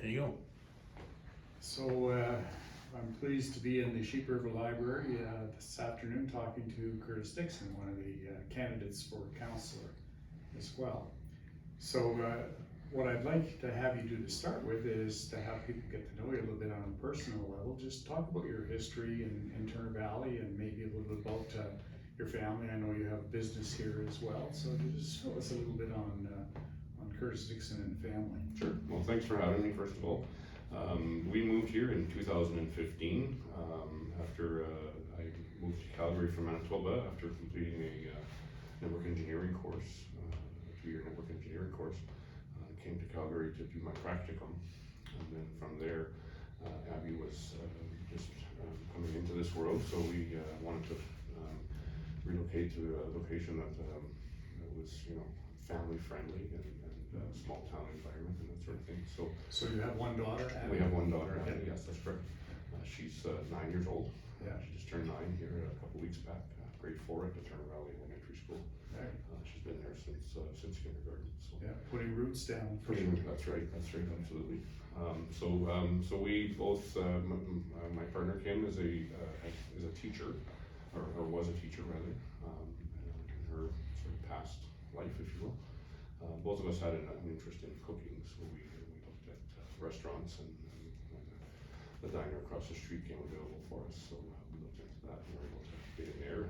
There you go. So I'm pleased to be in the Sheep River Library this afternoon talking to Curtis Dixon, one of the candidates for councillor as well. So what I'd like to have you do to start with is to have people get to know you a little bit on a personal level. Just talk about your history in Turner Valley and maybe a little bit about your family. I know you have a business here as well, so just fill us a little bit on Curtis Dixon and family. Sure. Well, thanks for having me, first of all. We moved here in 2015 after I moved to Calgary from Manitoba after completing a network engineering course, a 2-year network engineering course. Came to Calgary to do my practicum, and then from there, Abby was just coming into this world, so we wanted to relocate to a location that was, family friendly and small town environment and that sort of thing. So you have one daughter? We have one daughter, Okay. yes, that's correct. She's 9 years old. Yeah. She just turned 9 here a couple weeks back, grade 4 at the Turner Valley Elementary School. Right. She's been there since kindergarten. So. Yeah, putting roots down. That's right, absolutely. So we both, my partner Kim is a teacher, or was a teacher rather, in her sort of past life, if you will. Both of us had an interest in cooking, so we looked at restaurants, and the diner across the street came available for us, so we looked into that and were able to get in there.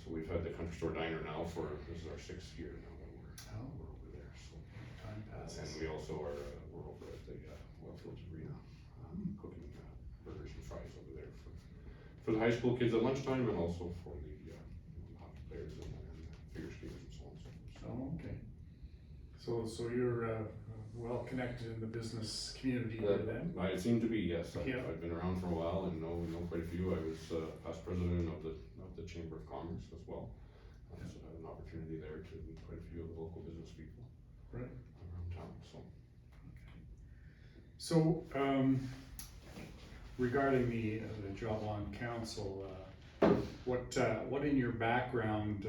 So we've had the Country Store Diner now this is our 6th year now that we're over there. So time passes. and we also are we're over at the Wellfields Arena cooking burgers and fries over there for the high school kids at lunchtime, and also for the hockey players and figure skaters and so on and so forth. Oh, okay. So you're well connected in the business community here then? I seem to be, yes. Yeah. I've been around for a while and know quite a few. I was past president of the Chamber of Commerce as well. So I had an opportunity there to meet quite a few of the local business people Right. around town. So regarding the job on council, what in your background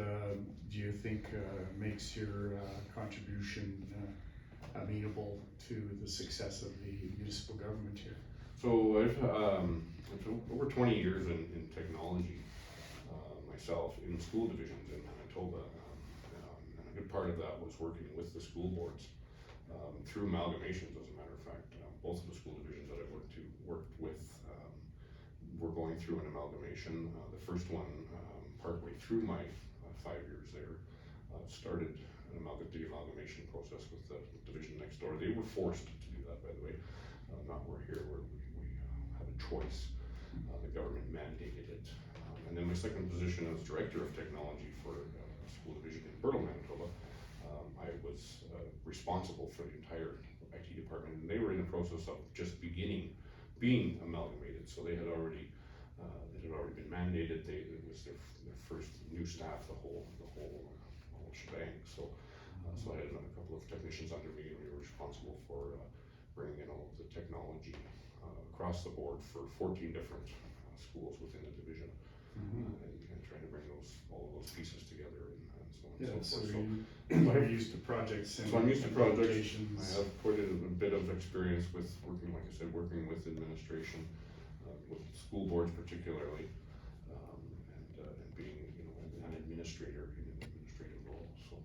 do you think makes your contribution amenable to the success of the municipal government here? So I've over 20 years in technology myself in school divisions in Manitoba, and a good part of that was working with the school boards through amalgamations. As a matter of fact, both of the school divisions that I worked with were going through an amalgamation. The first one, partway through my 5 years there, started the amalgamation process with the division next door. They were forced to do that, by the way. Not we're here where we have a choice. The government mandated it. And then my second position as director of technology for a school division in Berlin, Manitoba, I was responsible for the entire IT department, and they were in the process of just being amalgamated. So they had already been mandated. It was their first new staff, the whole shebang. So I had a couple of technicians under me, and we were responsible for bringing in all of the technology across the board for 14 different schools within the division, and trying to bring all of those pieces together and so on and so forth. You're used to projects. So I'm used to projects. I have quite a bit of experience with working, like I said, working with administration, with school boards particularly, and being an administrator in an administrative role. So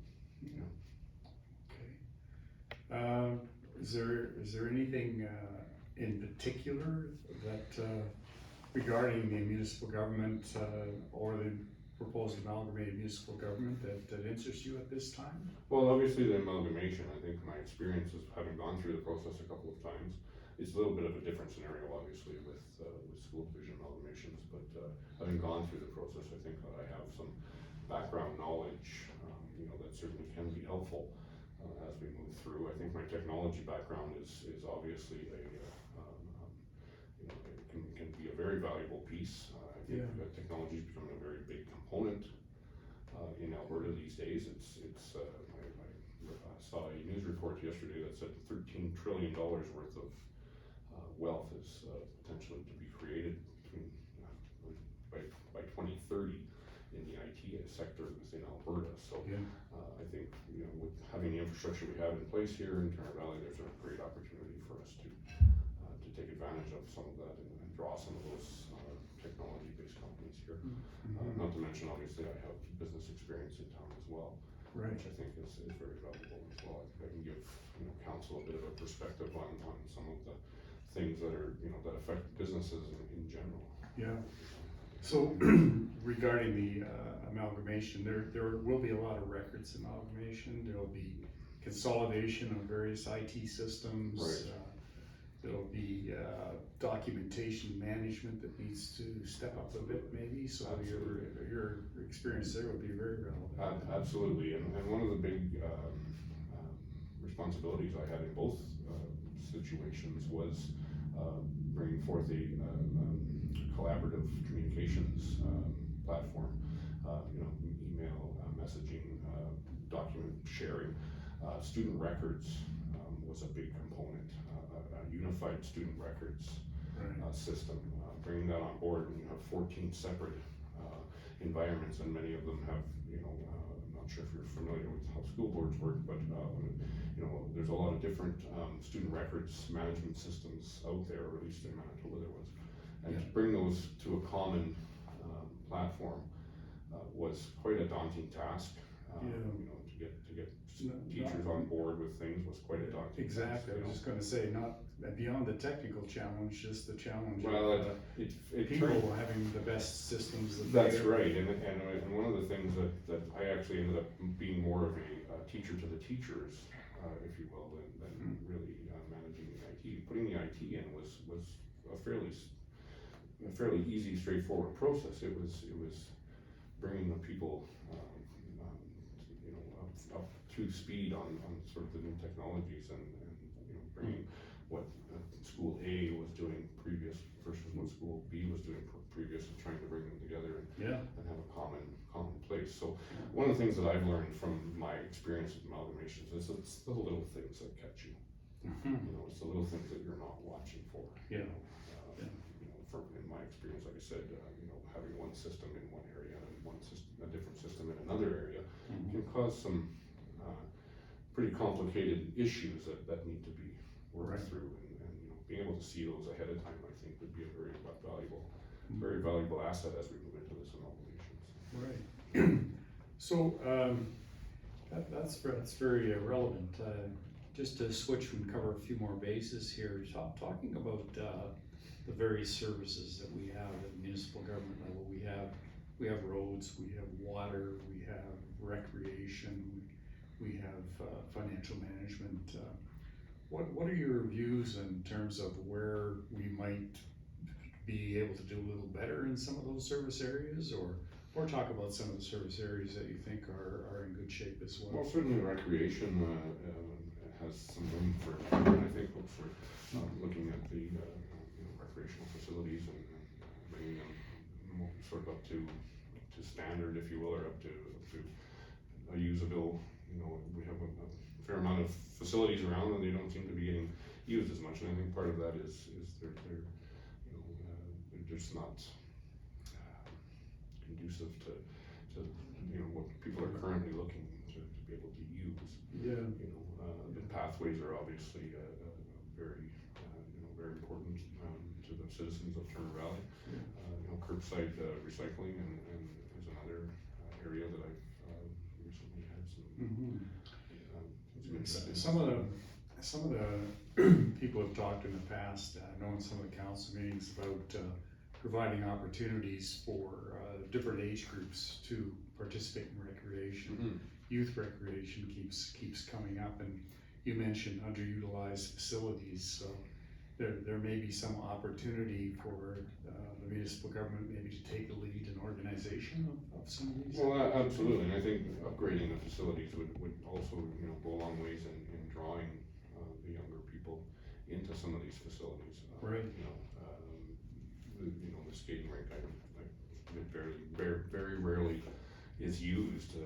yeah. Okay. Is there anything in particular that regarding the municipal government or the proposed amalgamated municipal government that interests you at this time? Well, obviously the amalgamation, I think my experience is having gone through the process a couple of times. It's a little bit of a different scenario, obviously, with school division amalgamations, but having gone through the process, I think that I have some background knowledge, that certainly can be helpful as we move through. I think my technology background is obviously it can be a very valuable piece. I think that technology is becoming a very big component in Alberta these days. I saw a news report yesterday that said $13 trillion worth of wealth is potentially to be created by 2030 in the IT sector within Alberta. So I think with having the infrastructure we have in place here in Turner Valley, there's a great opportunity for us to some of that and draw some of those technology-based companies here. Mm-hmm. Not to mention, obviously, I have business experience in town as well, Right. which I think is very valuable as well. I can give, you know, council a bit of a perspective on some of the things that are, you know, that affect businesses in general. Yeah. So regarding the amalgamation, there will be a lot of records amalgamation. There will be consolidation of various IT systems. Right. There'll be documentation management that needs to step up a bit maybe, so your experience there would be very relevant. Absolutely, and one of the big responsibilities I had in both situations was bringing forth a collaborative communications platform, you know, email, messaging, document sharing, student records was a big component, a unified student records system, bringing that on board. And you have 14 separate environments, and many of them have, you know, I'm not sure if you're familiar with how school boards work, but you know, there's a lot of different student records management systems out there, or at least in Manitoba there was. And to bring those to a common platform was quite a daunting task. You know, to get teachers on board with things was quite a daunting task. Exactly. I was just going to say, not beyond the technical challenge, just the challenge of people having the best systems. That's right, and one of the things that I actually ended up being more of a teacher to the teachers, if you will, than really managing the IT. Putting the IT in was a fairly easy, straightforward process. It was bringing the people, you know, up to speed on sort of the new technologies, and you know, bringing what school A was doing previous versus what school B was doing previous, and trying to bring them together and have a common place. So one of the things that I've learned from my experience with amalgamations is it's the little things that catch you. You know, it's the little things that you're not watching for. You know, in my experience, like I said, you know, having one system in one area and a different system in another area can cause some pretty complicated issues that need to be worked through, and you know, being able to see those ahead of time, I think, would be a very valuable asset as we move into this amalgamations. Right. So that's very relevant. Just to switch and cover a few more bases here, talking about the various services that we have at the municipal government level. We have roads, we have water, we have recreation, we have financial management. What are your views in terms of where we might be able to do a little better in some of those service areas, or talk about some of the service areas that you think are in good shape as well? Well, certainly recreation has some room for improvement. I think for looking at the you know, recreational facilities and bringing them sort of up to standard, if you will, or up to a usable. You know, we have a fair amount of facilities around, and they don't seem to be getting used as much. And I think part of that is they're you know, they're just not conducive to you know, what people are currently looking to be able to use. You know, the pathways are obviously very you know, very important to the citizens of Turner Valley. You know, curbside recycling and is another area that I've recently had some some of the people have talked in the past, I know in some of the council meetings, about providing opportunities for different age groups to participate in recreation. Youth recreation keeps coming up, and you mentioned underutilized facilities, so there may be some opportunity for the municipal government maybe to take the lead in organization of some of these. Well, absolutely, and I think upgrading the facilities would also, you know, go a long ways in drawing the younger people into some of these facilities. Right. You know, the skating rink, it very rarely is used. I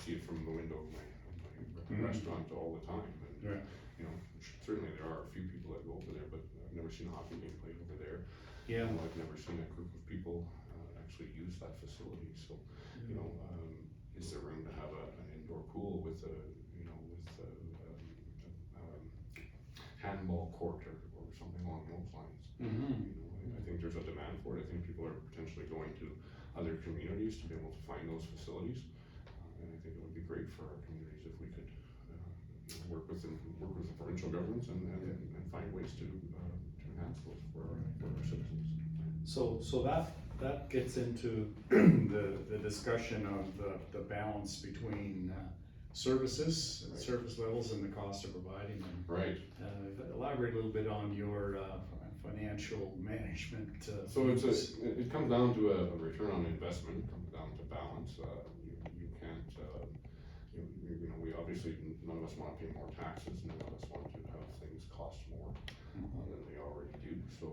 see it from the window of my restaurant all the time, and you know, certainly there are a few people that go over there, but I've never seen a hockey game played over there. I've never seen a group of people actually use that facility. So, you know, is there room to have an indoor pool with a, you know, with a handball court or or something along those lines. Mm-hmm. You know, I think there's a demand for it. I think people are potentially going to other communities to be able to find those facilities. And I think it would be great for our communities if we could work with the provincial governments and find ways to enhance those for our citizens. So that gets into the discussion of the balance between services, Right. service levels, and the cost of providing them. Right. Elaborate a little bit on your financial management. So it comes down to a return on investment. It comes down to balance. You can't. You know, we obviously, none of us want to pay more taxes. None of us want to have things cost more than they already do. So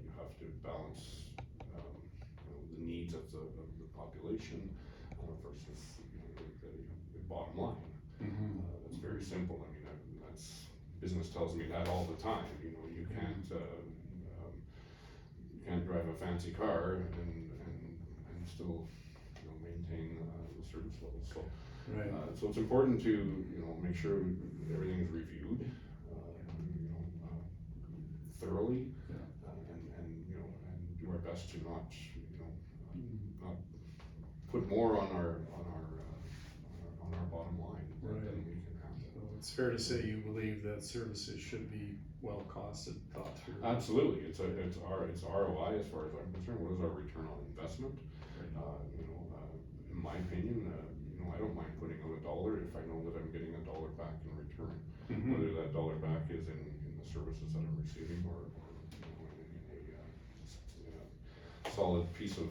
you have to balance you know, the needs of the population versus the bottom line. That's very simple. I mean, that's business tells me that all the time. You know, you can't drive a fancy car and still maintain the service levels. So. Right. So it's important to, make sure everything is reviewed, thoroughly, and do our best to not put more on our bottom line than we can handle. So it's fair to say you believe that services should be well costed, thought through. Absolutely, it's ROI as far as I'm concerned. What is our return on investment? In my opinion, I don't mind putting out $1 if I know that I'm getting $1 back in return. Whether that dollar back is in the services that I'm receiving or in a solid piece of